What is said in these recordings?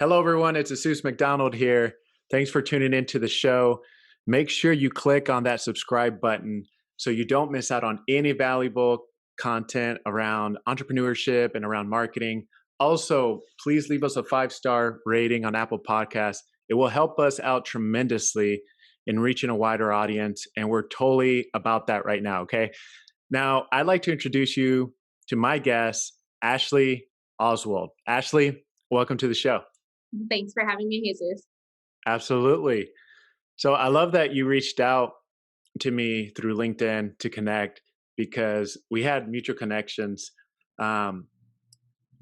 Hello, everyone. It's Asus McDonald here. Thanks for tuning into the show. Make sure you click on that subscribe button so you don't miss out on any valuable content around entrepreneurship and around marketing. Also, please leave us a 5-star rating on Apple Podcasts. It will help us out tremendously in reaching a wider audience. And we're totally about that right now. Okay. Now, I'd like to introduce you to my guest, Ashley Oswald. Ashley, welcome to the show. Thanks for having me, Jesus. Absolutely. So I love that you reached out to me through LinkedIn to connect because we had mutual connections. Um,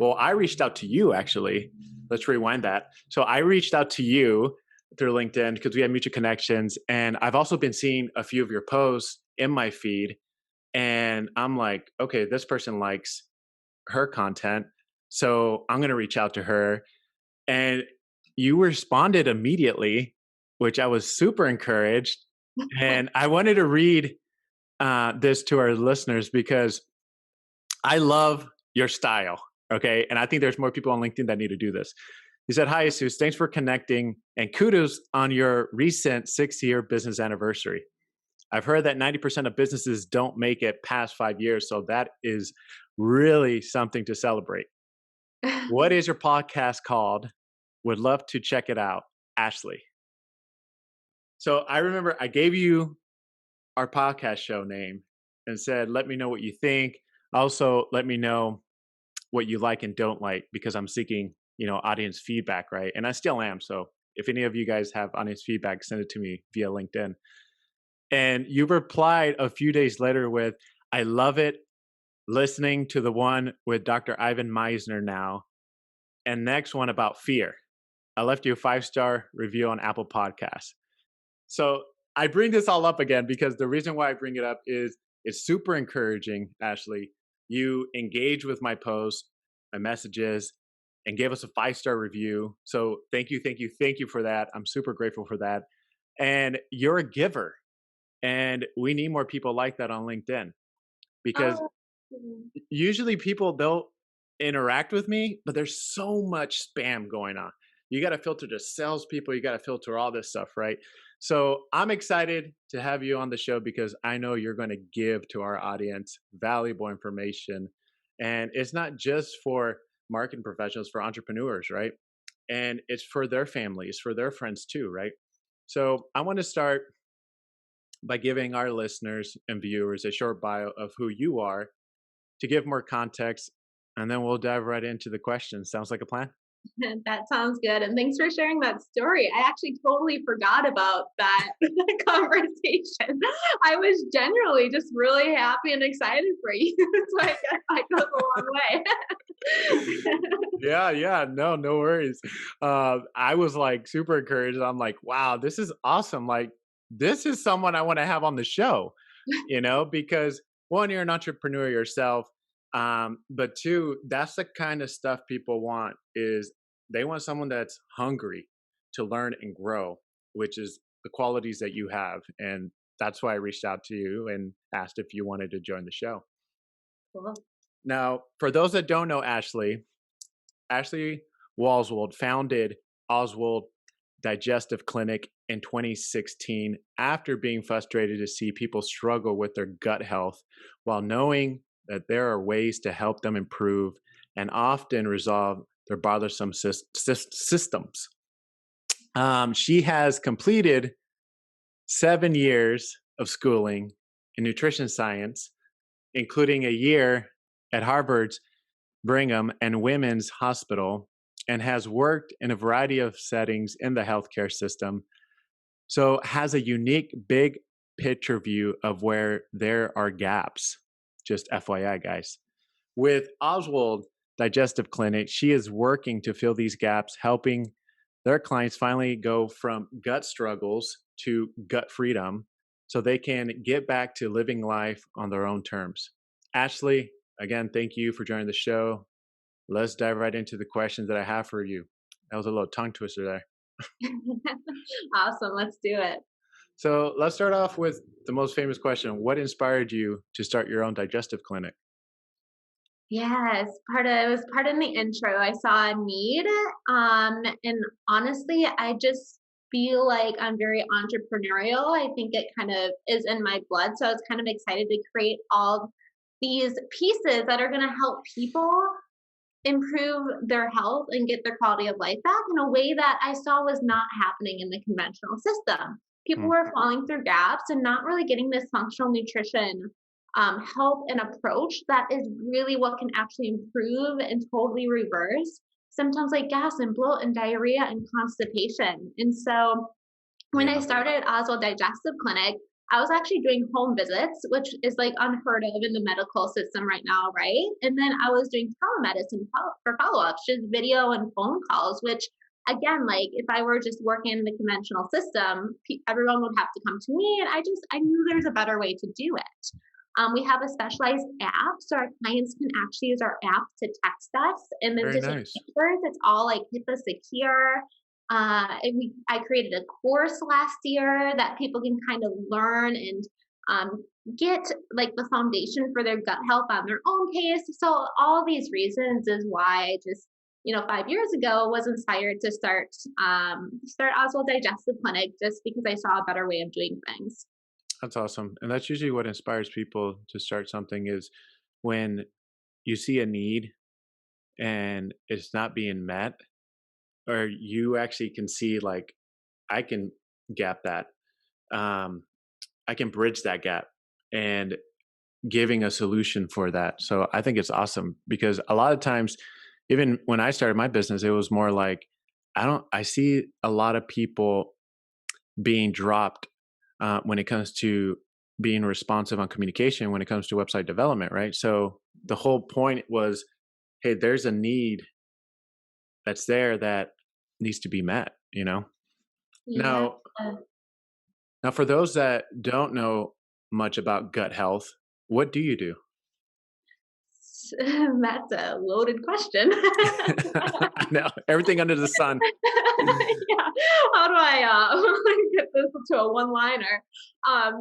well, I reached out to you actually. Let's rewind that. So I reached out to you through LinkedIn because we had mutual connections. And I've also been seeing a few of your posts in my feed. And I'm like, okay, this person likes her content. So I'm going to reach out to her. And you responded immediately, which I was super encouraged. And I wanted to read this to our listeners because I love your style. Okay. And I think there's more people on LinkedIn that need to do this. He said, "Hi, Asus. Thanks for connecting and kudos on your recent 6-year business anniversary. I've heard that 90% of businesses don't make it past 5 years. So that is really something to celebrate. What is your podcast called? Would love to check it out, Ashley." So I remember I gave you our podcast show name and said, let me know what you think. Also, let me know what you like and don't like because I'm seeking, audience feedback, right? And I still am. So if any of you guys have audience feedback, send it to me via LinkedIn. And you replied a few days later with, "I love it listening to the one with Dr. Ivan Meisner now. And next one about fear. I left you a 5-star review on Apple Podcasts." So I bring this all up again because the reason why I bring it up is it's super encouraging, Ashley. You engage with my posts, my messages, and gave us a 5-star review. So thank you, thank you, thank you for that. I'm super grateful for that. And you're a giver. And we need more people like that on LinkedIn because Oh, mm, usually people they'll interact with me, but there's so much spam going on. You got to filter the salespeople, you got to filter all this stuff, right? So I'm excited to have you on the show because I know you're going to give to our audience valuable information. And it's not just for marketing professionals, for entrepreneurs, right? And it's for their families, for their friends too, right? So I want to start by giving our listeners and viewers a short bio of who you are to give more context, and then we'll dive right into the questions. Sounds like a plan? that sounds good. And thanks for sharing that story. I actually totally forgot about that conversation. I was generally just really happy and excited for you. So I guess that goes a long way. Yeah, yeah, no worries. I was like super encouraged. I'm like, wow, this is awesome. Like, this is someone I want to have on the show, because one, you're an entrepreneur yourself. But two, that's the kind of stuff people want is they want someone that's hungry to learn and grow, which is the qualities that you have. And that's why I reached out to you and asked if you wanted to join the show. Cool. Now, for those that don't know Ashley Oswald founded Oswald Digestive Clinic in 2016 after being frustrated to see people struggle with their gut health while knowing that there are ways to help them improve and often resolve their bothersome systems. She has completed 7 years of schooling in nutrition science, including a year at Harvard's Brigham and Women's Hospital, and has worked in a variety of settings in the healthcare system. So has a unique big picture view of where there are gaps. Just FYI, guys. With Oswald Digestive Clinic, she is working to fill these gaps, helping their clients finally go from gut struggles to gut freedom so they can get back to living life on their own terms. Ashley, again, thank you for joining the show. Let's dive right into the questions that I have for you. That was a little tongue twister there. Awesome. Let's do it. So let's start off with the most famous question. What inspired you to start your own digestive clinic? Yes, it was part in the intro. I saw a need, and honestly, I just feel like I'm very entrepreneurial. I think it kind of is in my blood, so I was kind of excited to create all these pieces that are gonna help people improve their health and get their quality of life back in a way that I saw was not happening in the conventional system. People Mm, were falling through gaps and not really getting this functional nutrition help and approach that is really what can actually improve and totally reverse symptoms like gas and bloat and diarrhea and constipation. And so when I yeah, started Oswald Digestive Clinic, I was actually doing home visits, which is like unheard of in the medical system right now, right? And then I was doing telemedicine for follow ups, just video and phone calls, which again, like if I were just working in the conventional system, everyone would have to come to me. And I knew there's a better way to do it. We have a specialized app, so our clients can actually use our app to text us, and then very to take nice. pictures. It's all like HIPAA secure. I created a course last year that people can kind of learn and get like the foundation for their gut health on their own pace. So all these reasons is why I just 5 years ago was inspired to start Oswald Digestive Clinic just because I saw a better way of doing things. That's awesome. And that's usually what inspires people to start something is when you see a need and it's not being met, or you actually can see like, I can gap that. Um, I can bridge that gap and giving a solution for that. So I think it's awesome because a lot of times, even when I started my business, it was more like, I see a lot of people being dropped when it comes to being responsive on communication, when it comes to website development, right? So the whole point was, hey, there's a need that's there that needs to be met, you know? Yeah. Now, now for those that don't know much about gut health, what do you do? That's a loaded question. I know everything under the sun. Yeah. How do I get this to a one-liner?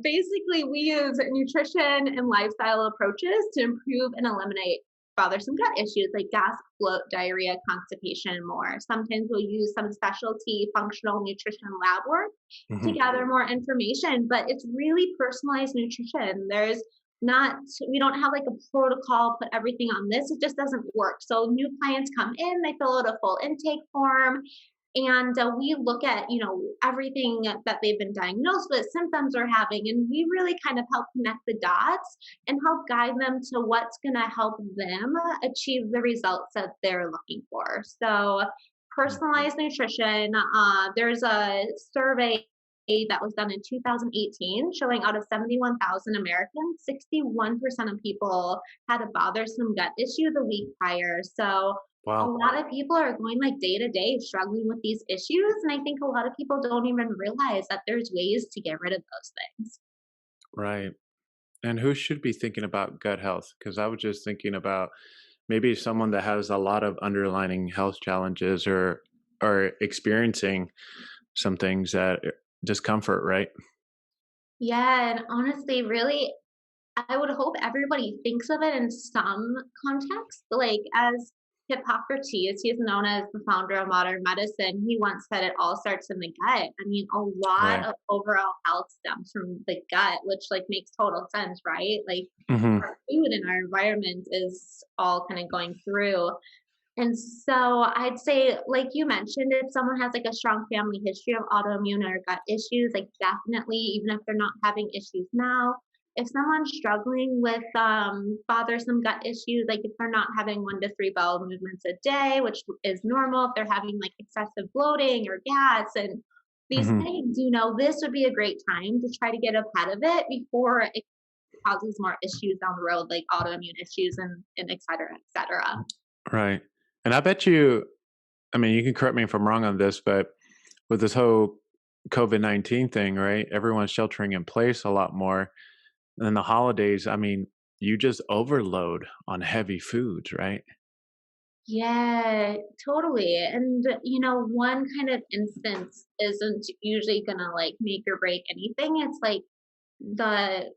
Basically, we use nutrition and lifestyle approaches to improve and eliminate bothersome gut issues like gas, bloat, diarrhea, constipation, and more. Sometimes we'll use some specialty functional nutrition lab work to Mhm. gather more information, but it's really personalized nutrition. Not we don't have like a protocol, put everything on this. It just doesn't work. So new clients come in, they fill out a full intake form, and we look at everything that they've been diagnosed with, symptoms they're having, and we really kind of help connect the dots and help guide them to what's going to help them achieve the results that they're looking for. So Mhm. personalized nutrition, there's a survey that was done in 2018 showing out of 71,000 Americans, 61% of people had a bothersome gut issue the week prior. So a Wow. lot of people are going like day to day struggling with these issues. And I think a lot of people don't even realize that there's ways to get rid of those things. Right. And who should be thinking about gut health? Because I was just thinking about maybe someone that has a lot of underlying health challenges or experiencing some things that discomfort, right? Yeah. And honestly, really, I would hope everybody thinks of it in some context. Like as Hippocrates, he's known as the founder of modern medicine. He once said it all starts in the gut. I mean, a lot Right. of overall health stems from the gut, which like makes total sense, right? Like Hmm. our food and our environment is all kind of going through. And so I'd say, like you mentioned, if someone has like a strong family history of autoimmune or gut issues, like definitely, even if they're not having issues now, if someone's struggling with bothersome gut issues, like if they're not having 1 to 3 bowel movements a day, which is normal, if they're having like excessive bloating or gas and these Hmm. things, this would be a great time to try to get ahead of it before it causes more issues down the road, like autoimmune issues and et cetera, et cetera. Right. And I bet you, I mean, you can correct me if I'm wrong on this, but with this whole COVID-19 thing, right? Everyone's sheltering in place a lot more. And then the holidays, I mean, you just overload on heavy foods, right? Yeah, totally. And one kind of instance isn't usually gonna like make or break anything. It's like the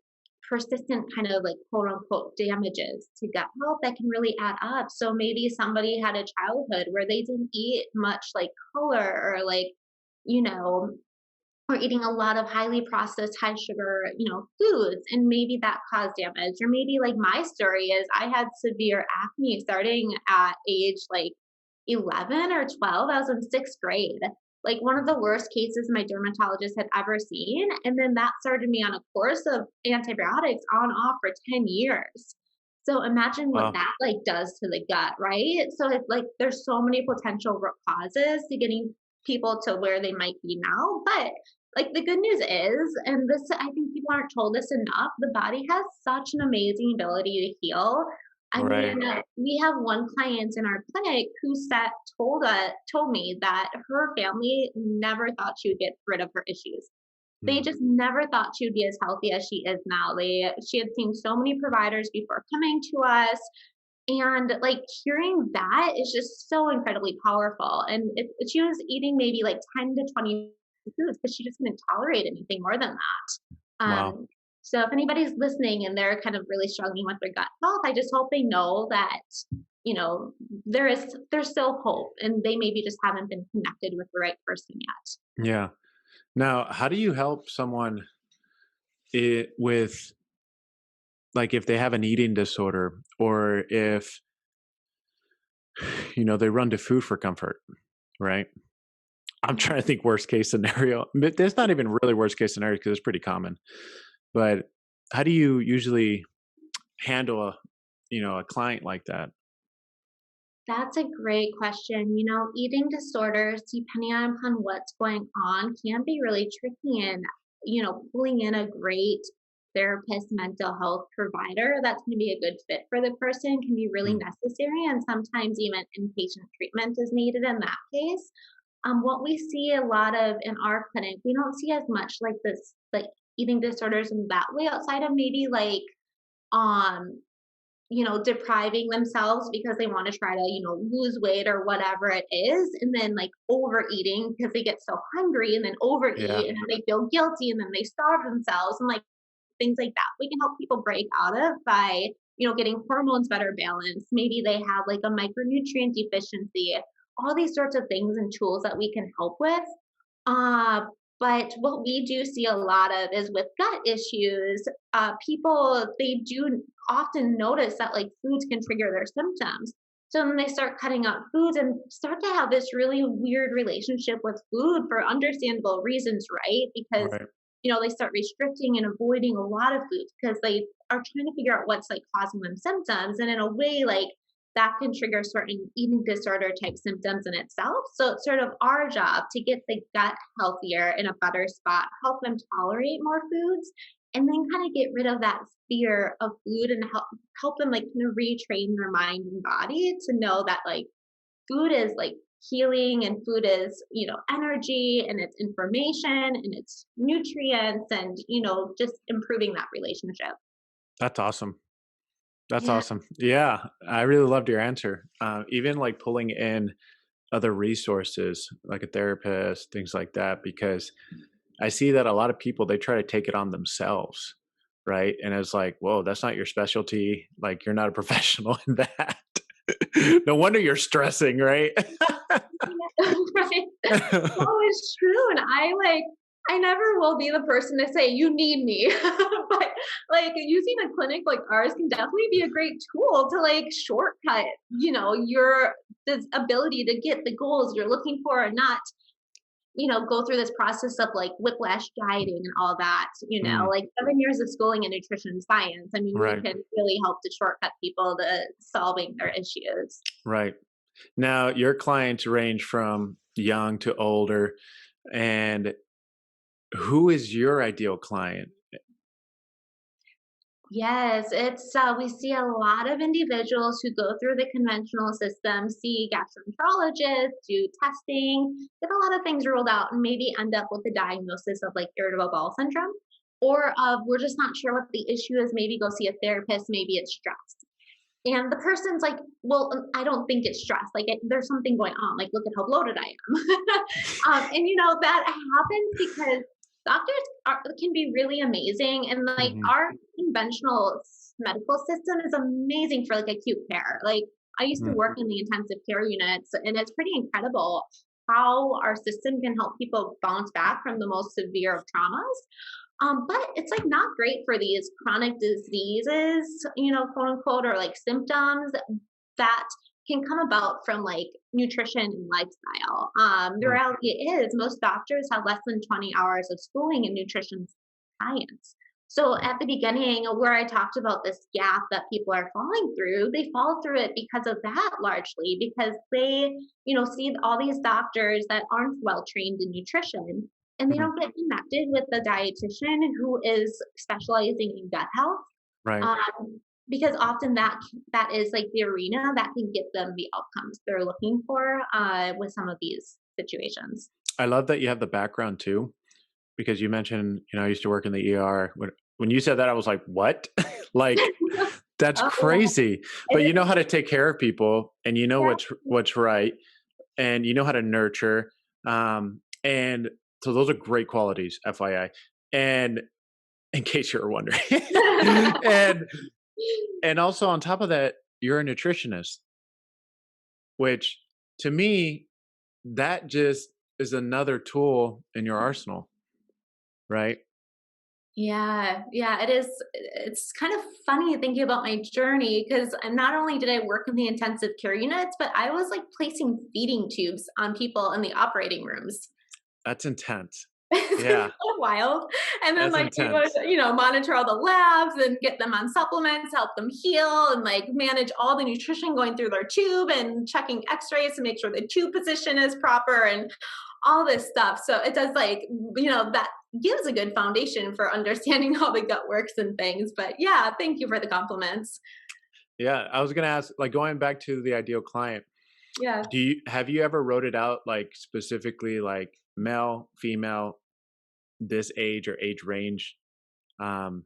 persistent kind of like quote unquote damages to gut health that can really add up. So maybe somebody had a childhood where they didn't eat much like color or like, you know, or eating a lot of highly processed, high sugar, foods, and maybe that caused damage. Or maybe like my story is I had severe acne starting at age like 11 or 12. I was in sixth grade. Like one of the worst cases my dermatologist had ever seen. And then that started me on a course of antibiotics on off for 10 years. So imagine what Wow. that like does to the gut, right? So it's like there's so many potential root causes to getting people to where they might be now. But like the good news is, and this I think people aren't told this enough, the body has such an amazing ability to heal. I Right. mean, we have one client in our clinic who told me that her family never thought she would get rid of her issues. They Mm. just never thought she would be as healthy as she is now. She had seen so many providers before coming to us, and like hearing that is just so incredibly powerful. And she was eating maybe like 10 to 20 foods because she just couldn't tolerate anything more than that. Wow. So if anybody's listening and they're kind of really struggling with their gut health, I just hope they know that, you know, there's still hope and they maybe just haven't been connected with the right person yet. Yeah. Now, how do you help someone with, like, if they have an eating disorder, or if, they run to food for comfort, right? I'm trying to think worst case scenario, but there's not even really worst case scenario because it's pretty common. But how do you usually handle a client like that? That's a great question. You know, eating disorders, depending upon what's going on, can be really tricky. And, pulling in a great therapist, mental health provider that's going to be a good fit for the person can be really Mm. necessary. And sometimes even inpatient treatment is needed in that case. What we see a lot of in our clinic, we don't see as much like this, like eating disorders in that way outside of maybe like, um, depriving themselves because they want to try to, lose weight or whatever it is. And then like overeating because they get so hungry and then Yeah. overeat and then they feel guilty and then they starve themselves and like things like that. We can help people break out of by, getting hormones better balanced. Maybe they have like a micronutrient deficiency, all these sorts of things and tools that we can help with. Uh, but what we do see a lot of is with gut issues, people, they do often notice that like foods can trigger their symptoms. So then they start cutting out foods and start to have this really weird relationship with food for understandable reasons, right? Because, Right. they start restricting and avoiding a lot of foods because they are trying to figure out what's like causing them symptoms. And in a way, like that can trigger certain eating disorder type symptoms in itself. So it's sort of our job to get the gut healthier in a better spot, help them tolerate more foods, and then kind of get rid of that fear of food and help them like kind of retrain their mind and body to know that like food is like healing and food is, energy and it's information and it's nutrients and, just improving that relationship. That's awesome. That's Yeah. awesome. Yeah, I really loved your answer. Even like pulling in other resources, like a therapist, things like that, because I see that a lot of people, they try to take it on themselves, right? And it's like, whoa, that's not your specialty. Like, you're not a professional in that. No wonder you're stressing, right? Right. No, it's true, and I never will be the person to say, "You need me." But, like, using a clinic like ours can definitely be a great tool to, like, shortcut, your this ability to get the goals you're looking for and not, go through this process of, like, whiplash dieting and all that, Mm, like, 7 years of schooling in nutrition science. I mean, we right, can really help to shortcut people to solving their issues. right. Now, your clients range from young to older, and who is your ideal client? Yes, it's we see a lot of individuals who go through the conventional system, see gastroenterologists, do testing, get a lot of things ruled out, and maybe end up with the diagnosis of like irritable bowel syndrome, or of we're just not sure what the issue is. Maybe go see a therapist. Maybe it's stress. And the person's like, well, I don't think it's stress. Like, there's something going on. Like, look at how bloated I am. And, that happens because can be really amazing, and like Hmm. our conventional medical system is amazing for like acute care. Like I used to work in the intensive care units, and it's pretty incredible how our system can help people bounce back from the most severe of traumas. But it's like not great for these chronic diseases, quote unquote, or like symptoms that can come about from like nutrition and lifestyle. The Mm. reality is, most doctors have less than 20 hours of schooling in nutrition science. So at the beginning, where I talked about this gap that people are falling through, they fall through it because of that largely, because they, see all these doctors that aren't well trained in nutrition, and they Mm. don't get connected with the dietitian who is specializing in gut health. Right. Um, because often that is like the arena that can get them the outcomes they're looking for with some of these situations. I love that you have the background too, because you mentioned, I used to work in the ER. When you said that, I was like, what? Like, that's Oh, yeah. crazy. It But you know is. how to take care of people, and you know Yeah. what's right, and you know how to nurture. And so those are great qualities, FYI. And in case you were wondering. and and also on top of that, you're a nutritionist, which to me, that just is another tool in your arsenal, right? Yeah, yeah, it is. It's kind of funny thinking about my journey because not only did I work in the intensive care units, but I was like placing feeding tubes on people in the operating rooms. That's intense. It's Yeah, so wild. And then that's like we would, intense. monitor all the labs and get them on supplements, help them heal, and like manage all the nutrition going through their tube and checking x-rays to make sure the tube position is proper and all this stuff. So it does like, that gives a good foundation for understanding how the gut works and things. But yeah, thank you for the compliments. Yeah, I was gonna ask, like going back to the ideal client, Yeah. have you ever wrote it out like specifically like male, female, this age or age range, um,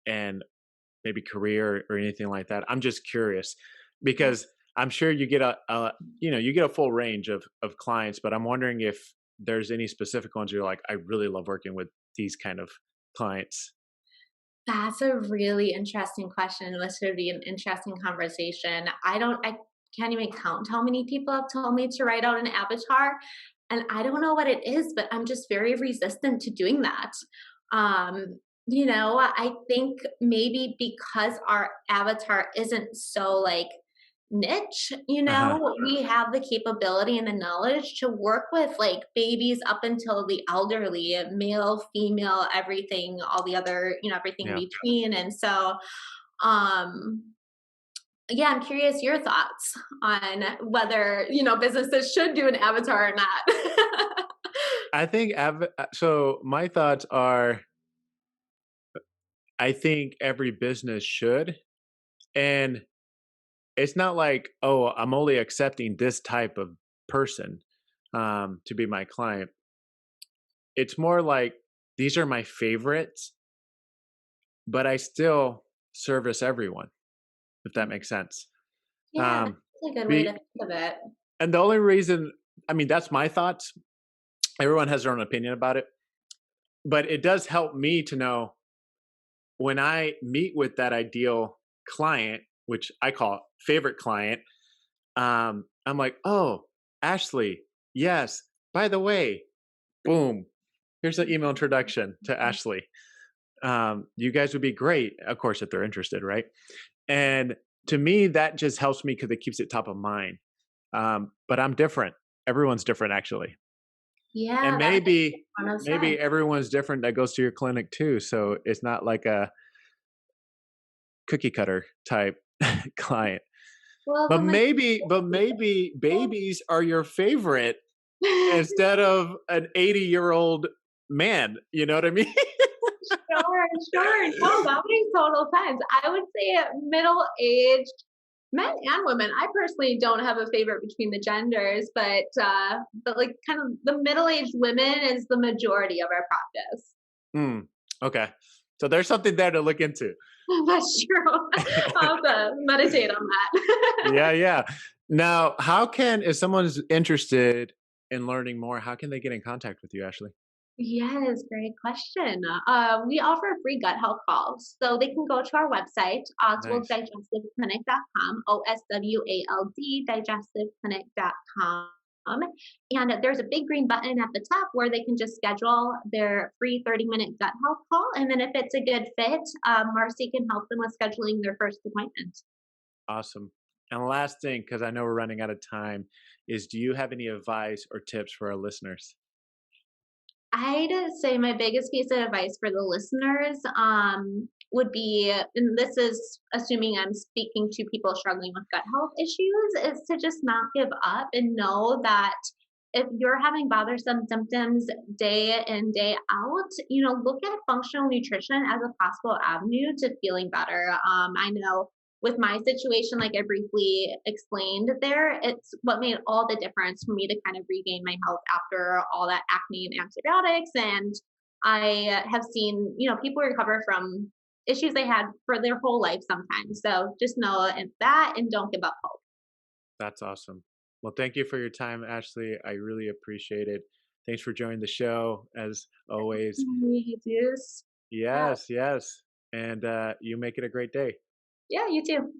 and maybe career or anything like that? I'm just curious because I'm sure you get you get a full range of clients, but I'm wondering if there's any specific ones you're like, I really love working with these kind of clients. That's a really interesting question. This would be an interesting conversation. I can't even count how many people have told me to write out an avatar. And I don't know what it is, but I'm just very resistant to doing that. I think maybe because our avatar isn't so like niche, Uh-huh. we have the capability and the knowledge to work with like babies up until the elderly, male, female, everything, all the other, everything in Yeah. between. And so, um, yeah, I'm curious your thoughts on whether, businesses should do an avatar or not. I think so my thoughts are I think every business should, and it's not like, "Oh, I'm only accepting this type of person, to be my client." It's more like, "These are my favorites, but I still service everyone," if that makes sense. Yeah, Um, that's a good way to be think of it. and the only reason I mean, that's my thoughts. Everyone has their own opinion about it, but it does help me to know when I meet with that ideal client, which I call favorite client, I'm like, oh, Ashley, yes. By the way, boom, here's the email introduction to Ashley. You guys would be great, of course, if they're interested, right? And to me, that just helps me because it keeps it top of mind. But I'm different. Everyone's different, actually, and Yeah, that makes maybe a ton of maybe sense. everyone's different that goes to your clinic too. So it's not like a cookie cutter type client. Well, But the maybe babies are your favorite instead of an 80-year-old man, you know what I mean? Sure, sure. No, that makes total sense. I would say middle-aged men and women. I personally don't have a favorite between the genders, but like kind of the middle-aged women is the majority of our practice. Mm, okay. So there's something there to look into. That's true. I'll have to meditate on that. Yeah, yeah. Now, how can if someone's interested in learning more, how can they get in contact with you, Ashley? Yes, great question. We offer free gut health calls. So they can go to our website, Nice. oswalddigestiveclinic.com, OSWALD digestiveclinic.com. And there's a big green button at the top where they can just schedule their free 30-minute gut health call. And then if it's a good fit, Marcy can help them with scheduling their first appointment. Awesome. And last thing, because I know we're running out of time, is do you have any advice or tips for our listeners? I'd say my biggest piece of advice for the listeners would be, and this is assuming I'm speaking to people struggling with gut health issues, is to just not give up and know that if you're having bothersome symptoms day in, day out, look at functional nutrition as a possible avenue to feeling better. I know with my situation, like I briefly explained there, it's what made all the difference for me to kind of regain my health after all that acne and antibiotics. And I have seen, people recover from issues they had for their whole life sometimes. So just know that and don't give up hope. That's awesome. Well, thank you for your time, Ashley. I really appreciate it. Thanks for joining the show, as always. Jesus. Yeah. Yes, yes. And you make it a great day. Yeah, you too.